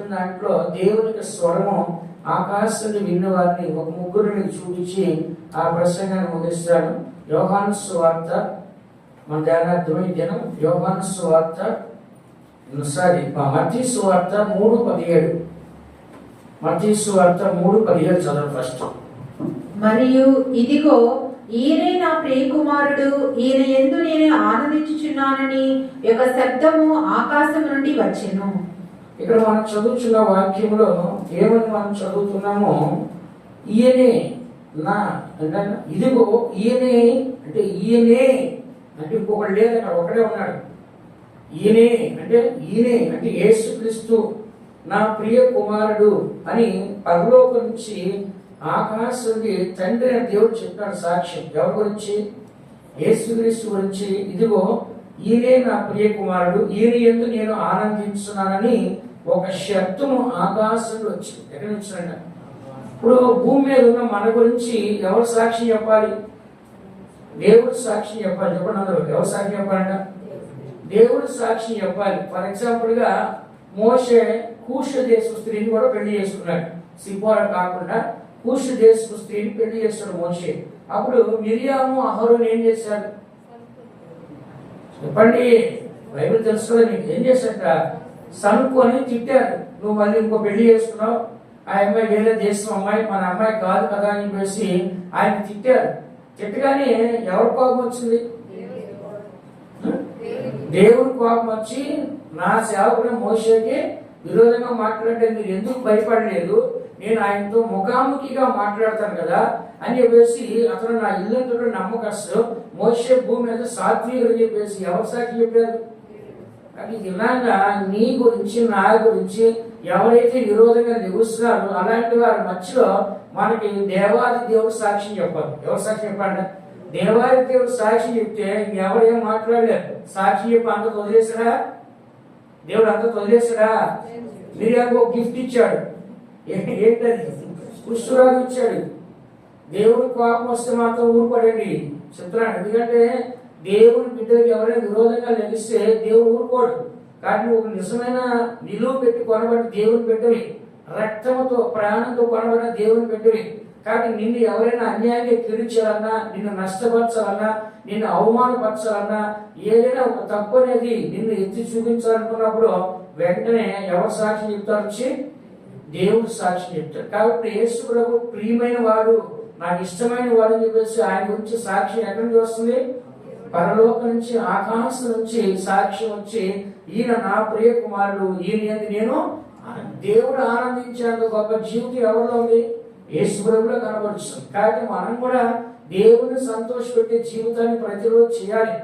చెప్పిన దాంట్లో దేవునికి స్వరము ఆకాశాన్ని విన్న వారిని ఒక ముగ్గురిని చూపించి ఆ ప్రసంగాన్ని ముగిస్తాడు. యోహాను సువార్త, మన ధ్యానార్థం ఈ దినం యోహాను సువార్త మత్తయి సువార్త 3:17. మత్తయి సువార్త 3:17 చదవండి ఫస్ట్. మరియు ఇదిగో ఈయనే నా ప్రియకుమారుడు, ఈయన యందు నేను ఆనందించుచున్నానని ఒక శబ్దము ఆకాశం నుండి వచ్చెను. ఇక్కడ మనం చదువుతున్న వాక్యంలో ఏమని మనం చదువుతున్నామో, ఈయనే నా అంటే ఇదిగో ఈయనే అంటే ఈయనే అంటే ఇంకొకటి లేదు, అక్కడ ఒకడే ఉన్నాడు. ఈయనే అంటే యేసుక్రీస్తు నా ప్రియ కుమారుడు అని పరలోకం నుంచి ఆకాశానికి తండ్రి అని దేవుడు చెప్పాడు సాక్ష్యం. ఎవరి గురించి? యేసుక్రీస్తు గురించి. ఇదిగో ఈయనే నా ప్రియ కుమారుడు, ఈయన యందు నేను ఆనందించున్నానని ఒక శబ్దము ఆకాశంలో వచ్చింది. ఎక్కడి నుంచి? ఇప్పుడు భూమి మీద ఉన్న మన గురించి ఎవరు సాక్షి చెప్పాలి? దేవుడు సాక్షి చెప్పాలి. చెప్పండి అందరూ, ఎవరు సాక్షి చెప్పాలంట? దేవుడు సాక్షి చెప్పాలి. ఫర్ ఎగ్జాంపుల్ గా మోషే కూష దేశపు స్త్రీని కూడా పెళ్లి చేసుకున్నాడు. సిపోరా కాకుండా కూష దేశపు స్త్రీని పెళ్లి చేస్తాడు మోషే. అప్పుడు మిరియాము అహరోను ఏం చేశాడు? చెప్పండి, బైబిల్ తెలుసు కదా మీకు. ఏం చేశాట? సనుక్కొని తిట్టారు. నువ్వు మళ్ళీ ఇంకో పెళ్లి చేసుకున్నావు, ఆ అమ్మాయి వేరే దేశం అమ్మాయి, మన అమ్మాయి కాదు కదా అని చెప్పేసి ఆయన తిట్టారు. తిట్టగానే ఎవరి కోపం వచ్చింది? దేవుడి కోపం వచ్చి, నా సేవకుడు మోషేకి విరోధంగా మాట్లాడితే మీరు ఎందుకు భయపడలేదు, నేను ఆయనతో ముఖాముఖిగా మాట్లాడతాను కదా అని చెప్పేసి అతను నా ఇల్లంతటా నమ్మకస్తూ మోషే భూమి మీద సాత్వికుడు అని చెప్పేసి ఎవరు సాక్షి చెప్పారు? కానీ ఇలాగా నీ గురించి నా గురించి ఎవరైతే విరోధంగా నిలుస్తున్నారో అలాంటి వారి మధ్యలో మనకి దేవాది దేవుడు సాక్షి చెప్పాలి. ఎవరు సాక్షి చెప్పండి? దేవాది దేవుడు సాక్షి చెప్తే ఎవరేం మాట్లాడలేరు. సాక్షి చెప్పి అంత వదిలేసాడా? దేవుడు అంత వదిలేసాడా? మీరు ఒక గిఫ్ట్ ఇచ్చాడు. ఏంటది? కుష్ఠరోగం ఇచ్చాడు. దేవుడు కోపం వస్తే మాత్రం ఊరుకోడండి చెప్తున్నాడు. ఎందుకంటే దేవుని బిడ్డలకు ఎవరైనా విరోధంగా లభిస్తే దేవుడు ఊరుకోడు. కానీ ఒక నిజమైన నిలువ పెట్టి కొనబడిన దేవుని బిడ్డవి, రక్తంతో ప్రాణంతో కొనబడిన దేవుని బిడ్డవి. కాబట్టి నిన్ను ఎవరైనా అన్యాయంగా తీర్చాలన్నా, నిన్ను నష్టపరచాలన్నా, నిన్ను అవమానపరచాలన్నా, ఏదైనా ఒక తప్పు అనేది నిన్ను ఎత్తి చూపించాలనుకున్నప్పుడు వెంటనే ఎవరు సాక్షి చెప్తారు? వచ్చి దేవుడు సాక్షి చెప్తాడు. కాబట్టి యేసు ప్రభు ప్రియమైన వాడు, నాకు ఇష్టమైన వాడు అని చెప్పేసి ఆయన గురించి సాక్షి ఎక్కడి నుంచి వస్తుంది? పరలోకం నుంచి, ఆకాశం నుంచి సాక్ష్యం వచ్చి, ఈయన నా ప్రియ కుమారుడు, ఈయన నేను దేవుడు ఆనందించేంత గొప్ప జీవితం ఎవరిలో ఉంది? యేసు ప్రభువులో కనబడుతుంది. కాబట్టి మనం కూడా దేవుని సంతోషపెట్టే జీవితాన్ని ప్రతిరోజు చేయాలి.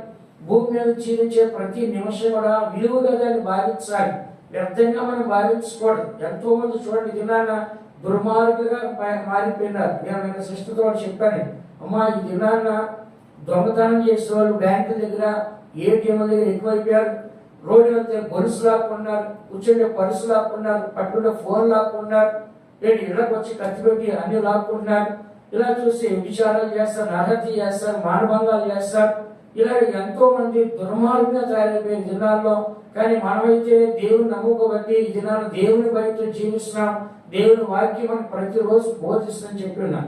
భూమి మీద జీవించే ప్రతి నిమిషం కూడా విలువగా దాన్ని భావించాలి. వ్యర్థంగా మనం భావించుకోవడం. ఎంతో మంది చూడండి, దినాన దుర్మార్గులుగా మారిపోయినారు. నేను సిస్టర్తో చెప్పాను, అమ్మా ఈ దినాన దొంగతనం చేసే వాళ్ళు బ్యాంకుల దగ్గర, ఏటీఎం దగ్గర ఎక్కువైపోయారు. రోడ్డు వెళ్తే గొలుసు లాక్కున్నారు, కూర్చుంటే పరుసు లాక్కున్నారు, పట్టుకుంటే ఫోన్ లాక్కున్నారు, ఇళ్ళకి వచ్చి కత్తి పెట్టి అన్ని లాక్కుంటున్నారు. ఇలా చూసి విచారాలు చేస్తారు, నరహత్య చేస్తారు, మానభంగాలు చేస్తారు. ఇలా ఎంతో మంది దుర్మార్గంగా తయారైపోయిన దినాల్లో. కానీ మనమైతే దేవుని నమ్ముకోబట్టి ఈ దినాలు దేవుని బయట జీవిస్తున్నాం. దేవుని వాక్యం మనకు ప్రతిరోజు బోధిస్తుందని చెప్పి ఉన్నాం.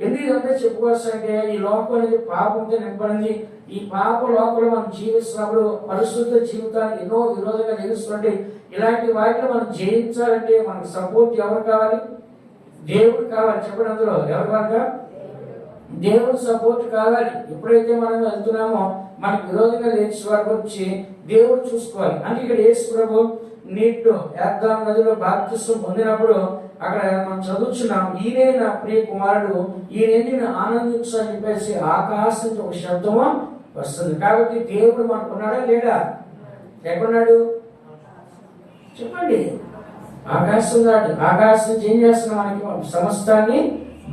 ఎందుకంటే చెప్పుకోవాల్సింటే ఈ లోకం అనేది పాపంతో నింపడింది. ఈ పాప లోకంలో మనం జీవిస్తున్నప్పుడు పరిశుద్ధ జీవితానికి ఎన్నో విరోధంగా నిలుస్తుంటే, ఇలాంటి వాటిని మనం జయించాలంటే మనకు సపోర్ట్ ఎవరు కావాలి? దేవుడు కావాలి. చెప్పండి అందులో ఎవరు కనుక? దేవుడు సపోర్ట్ కావాలి. ఎప్పుడైతే మనం వెళ్తున్నామో మనకు విరోధంగా లేచి వారి గురించి దేవుడు చూసుకోవాలి. అంటే ఇక్కడ యేసు ప్రభు నీటిలో యార్దాను నదిలో బాప్తిస్మం పొందినప్పుడు అక్కడ మనం చదువుతున్నాం, ఈయనే నా ప్రియ కుమారుడు, ఈయన నేను ఆనందించు అని చెప్పేసి ఆకాశం ఒక శబ్దము వస్తుంది. కాబట్టి దేవుడు మనకు ఉన్నాడా లేడా? ఎక్కడున్నాడు చెప్పండి? ఆకాశం దాటి ఆకాశం ఏం చేస్తున్నాం? మనకి సమస్తాన్ని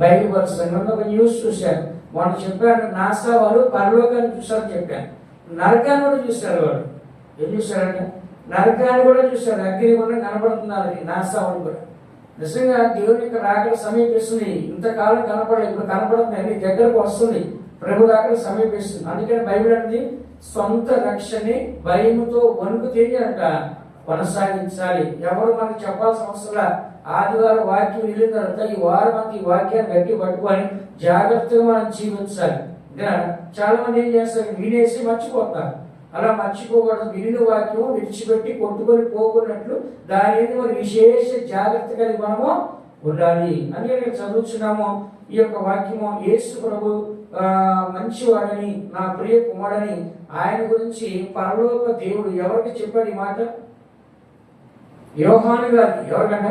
బయలుపరుస్తాను. ఒక న్యూస్ చూశాను, మొన్న చెప్పాను, నాసా వారు పరలోకాన్ని చూసారని చెప్పాను. నరకాన్ని కూడా చూశారు. వాడు ఏం చూశారంటే నరకాన్ని కూడా చూశారు. అగ్ని కూడా కనపడుతున్నారు నాసా వాడు కూడా. నిజంగా దేవుని యొక్క రాకడ సమీపిస్తుంది. ఇంతకాలం కనపడలేదు, ఇప్పుడు కనపడుతుంది, అన్ని దగ్గరకు వస్తుంది. ప్రభు రాకడ సమీపిస్తుంది. అందుకని బైబిల్ అనేది సొంత రక్షణని భయముతో వణుకు తెలియదంట కొనసాగించాలి. ఎవరు మనకు చెప్పాల్సిన అవసరం. ఆదివారం వాక్యం వెళ్ళిన తర్వాత ఈ వారం అంతా ఈ వాక్యాన్ని గట్టి పట్టుకొని జాగ్రత్తగా మనం జీవించాలి. చాలా మంది ఏం చేస్తారు, వినేసి మర్చిపోతారు. అలా మర్చిపోకూడదు. వినిన వాక్యం విడిచిపెట్టి కొట్టుకొని పోకున్నట్లు దాని మరి విశేష జాగ్రత్త కలిగి మనము ఉండాలి అని నేను చదువుతున్నాము. ఈ యొక్క వాక్యము యేసు ప్రభు మంచివాడని, నా ప్రియ కుమారుడని ఆయన గురించి పరలోక దేవుడు ఎవరికి చెప్పాడు ఈ మాట? యోహాను గారు. ఎవరికంట?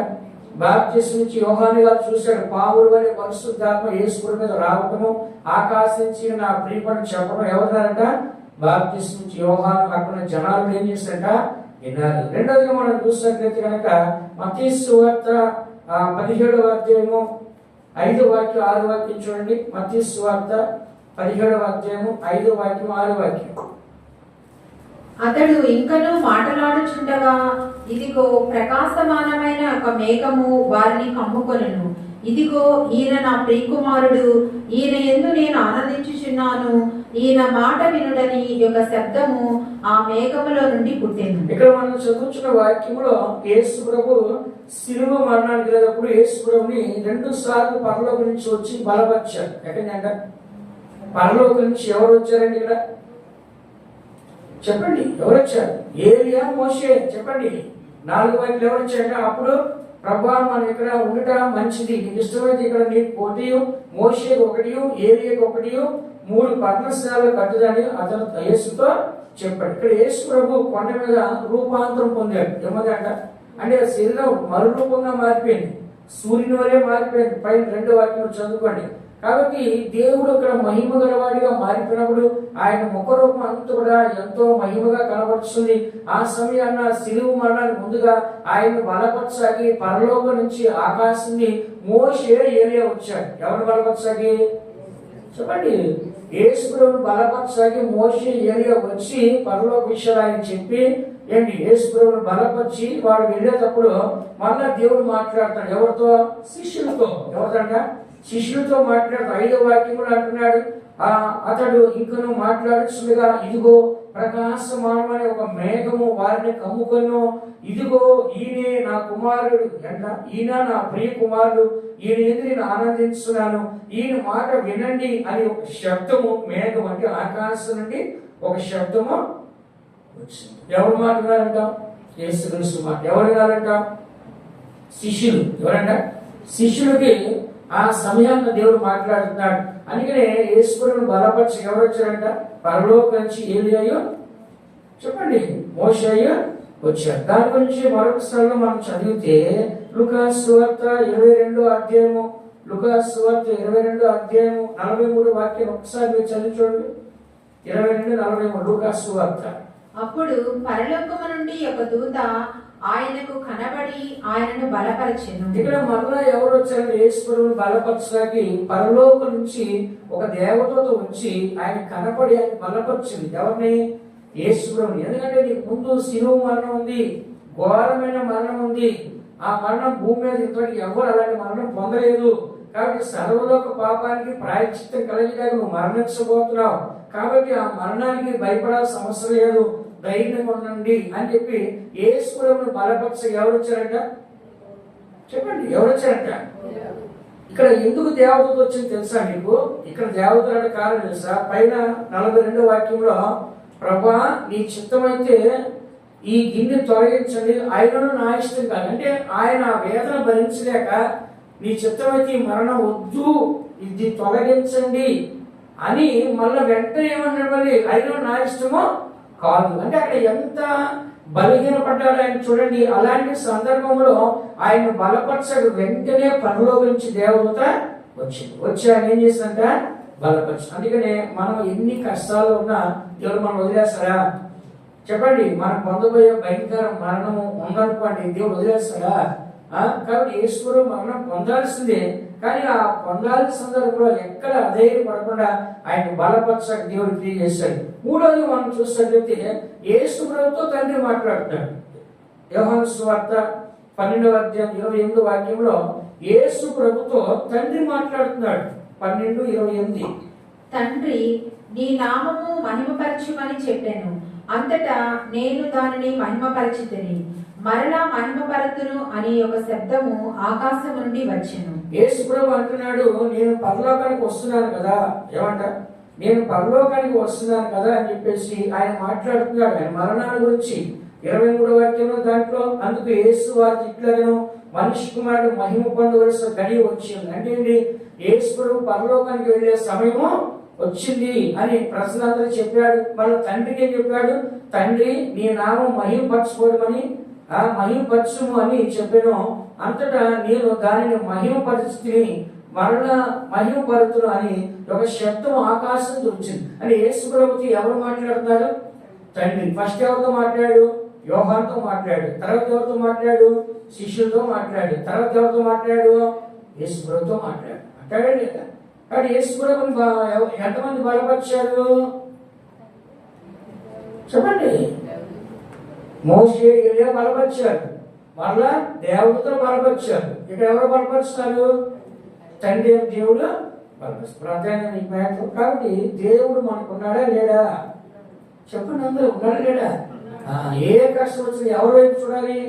బాప్తిస్మం నుంచి యోహాను గారు చూశాడు. పావుడు వలె పరిశుద్ధాత్మ యేసు మీద రావటము, ఆకాశం నుంచి నా ప్రియపడి చెప్పడం ఎవరినారంట? బాప్తిస్మం నుంచి యోహాను. అక్కడ జనాలు ఏం చేశారంట? విన్నారు. రెండోదిగా మనం చూసినట్లయితే కనుక మత్తయి సువార్త 17వ అధ్యాయము 5వ వాక్యం 6వ వాక్యం చూడండి. మత్తయి సువార్త 17వ అధ్యాయము 5వ వాక్యం 6వ వాక్యం. అతడు ఇంకనూ మాటలాడుచుండగా ఇదిగో ప్రకాశమానమైన ఒక మేఘము వారిని కమ్ముకొనెను. ఇదిగో ఈయన నా ప్రియకుమారుడు, ఈయన యందు నేను ఆనందించుచున్నాను, ఈయన మాట వినుడని యొక్క శబ్దము ఆ మేఘములో నుండి పుట్టెను. ఇక్కడ మనం చదువుతున్న వాక్యములో యేసు ప్రభు శిలువ మరణానికి వెళ్ళినప్పుడు యేసు ప్రభుని 2 సార్లు పరలోకం నుంచి వచ్చి బలపరిచారు. ఎక్కడంట? పరలోకం నుంచి ఎవరు వచ్చారండి ఇక్కడ? చెప్పండి, ఎవరు వచ్చారు? ఏలియా, మోషే. చెప్పండి, 4 వాక్యాలు ఎవరు వచ్చారంటే అప్పుడు ప్రభా మనం ఇక్కడ ఉండటం మంచిది, నీకు ఇష్టమైతే ఇక్కడ నీకు పోటీ, మోషేకి 1, ఏలియాకి 1, 3 పర్ణశాలలు కట్టుదని అతను యేసుతో చెప్పాడు. ఇక్కడ యేసు ప్రభు కొండ మీద రూపాంతరం పొందాడు. ఏమందంట అంటే శరీరం మరురూపంగా మారిపోయింది, సూర్యుని వలె మారిపోయింది. పైన 2వ వాక్యం చదువుకోండి. కాబట్టి దేవుడు ఇక్కడ మహిమ గలవాడిగా మారిపోయినప్పుడు ఆయన ముఖరూపం అంతా కూడా ఎంతో మహిమగా కనబడుతుంది. ఆ సమయాన్న శిలువ మరణానికి ముందుగా ఆయన బలపరచాగి పరలోకం నుంచి ఆకాశాన్ని మోషే ఏలియా వచ్చాడు. ఎవరు బలపరచాగి? చెప్పండి, యేసు ప్రభువును బలపరచాగి మోషే ఏలియా వచ్చి పరలోక విషయాలు ఆయన చెప్పి ఏంటి యేసు ప్రభువును బలపరిచి వాడు వెళ్ళేటప్పుడు మళ్ళా దేవుడు మాట్లాడతాడు. ఎవరితో? శిష్యులతో. ఎవరిదంట? శిష్యులతో మాట్లాడుతూ 5వ వాక్యంలో అంటున్నాడు, అతడు ఇంకను మాట్లాడుచుండగా ఇదిగో ప్రకాశమానమైన ఒక మేఘము వారిని కమ్ముకొను, ఇదిగో ఈయనే నా కుమారుడు అంట, ఈయన నా ప్రియ కుమారుడు, ఈయన యందు నేను ఆనందించున్నాను, ఈయన మాట వినండి అని ఒక శబ్దము, మేఘం అంటే ఆకాశం నుండి ఒక శబ్దము వచ్చింది. ఎవరు మాట వినాలంట? యేసుక్రీస్తు మాట. ఎవరు వినాలంట? శిష్యులు. ఎవరంట? శిష్యులకి ఆ సమయాన్ని దేవుడు మాట్లాడుతున్నాడు. అందుకనే యేసును బలపరిచి ఎవరు వచ్చారంట? పరలోకం నుంచి ఏలియా, చెప్పండి, మోషే వచ్చారు. దాని గురించి మరొక స్థలంలో మనం చదివితే లూకాసు సువార్త 22వ అధ్యాయము, లూకాసు సువార్త 22వ అధ్యాయము 43వ వాక్యం ఒకసారి మీరు చదివి చూడండి. 22:43 లూకాసు సువార్త. అప్పుడు పరలోకము నుండి ఒక దూత ఆయనకు కనబడి ఆయనను బలపరిచెను. ఇక్కడ మరలా ఎవరు వచ్చారంటే యేసు ప్రభువును బలపరచడానికి పరలోకం నుంచి ఒక దేవదూత వచ్చి ఆయన కనబడి ఆయన బలపరిచింది. ఎవరిని? యేసు ప్రభువుని. ఎందుకంటే నీకు ముందు శిలువ మరణం ఉంది, ఘోరమైన మరణం ఉంది. ఆ మరణం భూమి మీద ఇంతవరకు ఎవరు అలాంటి మరణం పొందలేదు. కాబట్టి సర్వలోక పాపానికి ప్రాయశ్చిత్తం కలిగేలాగా నువ్వు మరణించబోతున్నావు. కాబట్టి ఆ మరణానికి భయపడాల్సిన అవసరం లేదు, ధైర్యంగా ఉండండి అని చెప్పి యేసు ప్రభువును బలపరచ ఎవరు వచ్చారంట? చెప్పండి, ఎవరు వచ్చారంట? ఇక్కడ ఎందుకు దేవదూత వచ్చింది తెలుసా మీకు? ఇక్కడ దేవదూత కారణం తెలుసా? పైన 42వ వాక్యంలో ప్రభా నీ చిత్తమైతే ఈ గిన్నె తొలగించండి, ఆయనను నా ఇష్టం కాదు అంటే ఆయన వేదన భరించలేక నీ చిత్తమైతే ఈ మరణం వద్దు, ఇది తొలగించండి అని మళ్ళీ వెంటనే ఏమన్నాడు? మళ్ళీ ఆయన నా ఇష్టమో కాదు అంటే అక్కడ ఎంత బలహీనపడ్డాడు ఆయన చూడండి. అలాంటి సందర్భంలో ఆయన బలపరచడు. వెంటనే పరలోకం నుంచి దేవదూత వచ్చి ఆయన ఏం చేసిందంట? బలపరచు. అందుకనే మనం ఎన్ని కష్టాలు ఉన్నా దేవుడు మనం వదిలేస్తారా? చెప్పండి, మనం పొందబోయే భయంకర మరణము ఉందనుకోండి, దేవుడు వదిలేస్తాడా? కాబట్టి యేసు మరణం పొందాల్సిందే. కానీ ఆ పొందాల్సిన సందర్భంలో ఎక్కడ అధైర్యపడకుండా ఆయన బలపరచక దేవుడు తెలియజేశాడు. మూడోది మనం చూసినట్లయితే యేసు ప్రభుతో తండ్రి మాట్లాడుతాడు. యోహాను సువార్త 12వ అధ్యాయం 28వ వాక్యంలో యేసు ప్రభుతో తండ్రి మాట్లాడుతున్నాడు. 12:28. తండ్రి నీ నామము మహిమపరచుమని చెప్పాను, అంతటా నేను దానిని మహిమపరచితిని. మరలా మహిమపరతును అని ఒక శబ్దము ఆకాశం నుండి వచ్చెను. యేసు ప్రభు అంటున్నాడు, నేను పరలోకానికి వస్తున్నాను కదా. ఏమంట? నేను పరలోకానికి వస్తున్నాను కదా అని చెప్పేసి ఆయన మాట్లాడుతున్నాడు ఆయన మరణాన్ని గురించి. 23వ వాక్యంలో దాంట్లో, అందుకు యేసు వారికి ఇట్లనెను, మనిషి కుమారుడు మహిమ పొందవలసిన గడియ వచ్చింది. అంటే ఏంటి? యేసు ప్రభు పరలోకానికి వెళ్ళే సమయము వచ్చింది అని ప్రజలందరూ చెప్పాడు. మళ్ళీ తండ్రికి ఏం చెప్పాడు? తండ్రి, నీ నామం మహిమపరచుకోవడమని మహిమపరచుము అని చెప్పాను. అంతటా నేను దానిని మహిమపరిస్థితిని మరలా మహిమపరుతును అని ఒక శబ్దం ఆకాశం వచ్చింది. అంటే యేసు ప్రభుకి ఎవరు మాట్లాడుతున్నారు? తండ్రి. ఫస్ట్ ఎవరితో మాట్లాడు? యోహానుతో మాట్లాడు. తర్వాత ఎవరితో మాట్లాడు? శిష్యులతో మాట్లాడు. తర్వాత ఎవరితో మాట్లాడు? యేసు ప్రభుతో మాట్లాడు. మాట్లాడండి కదా. కాబట్టి యేసు ప్రభుని ఎంతమంది బలపరిచారు చెప్పండి? మోషే, ఎలియా బలపరిచారు. మరలా దేవుడితో బలపరిచారు. ఇక్కడ ఎవరు బలపరుస్తారు? తండ్రి దేవుడు బలపరుస్తారు. కాబట్టి దేవుడు మనకు ఉన్నాడా లేడా చెప్పండి? అందరూ ఉన్నాడా లేడా? ఏ కష్టం వచ్చినా ఎవరి వైపు చూడాలి?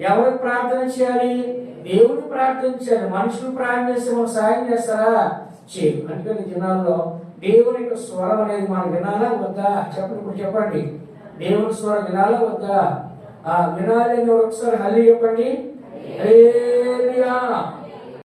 ఎవరికి ప్రార్థన చేయాలి? దేవుడు ప్రార్థించాలి. మనుషులు ప్రార్థన చేస్తే మనం సాయం చేస్తారా? చేయు. అందుకని దినాల్లో దేవుని యొక్క స్వరం అనేది మనం వినాలా వద్దా చెప్పండి? ఇప్పుడు చెప్పండి, దేవుని స్వరం వినాలా వద్దా? వినాలి అని ఒకసారి హల్లెలూయా చెప్పండి. హల్లెలూయా.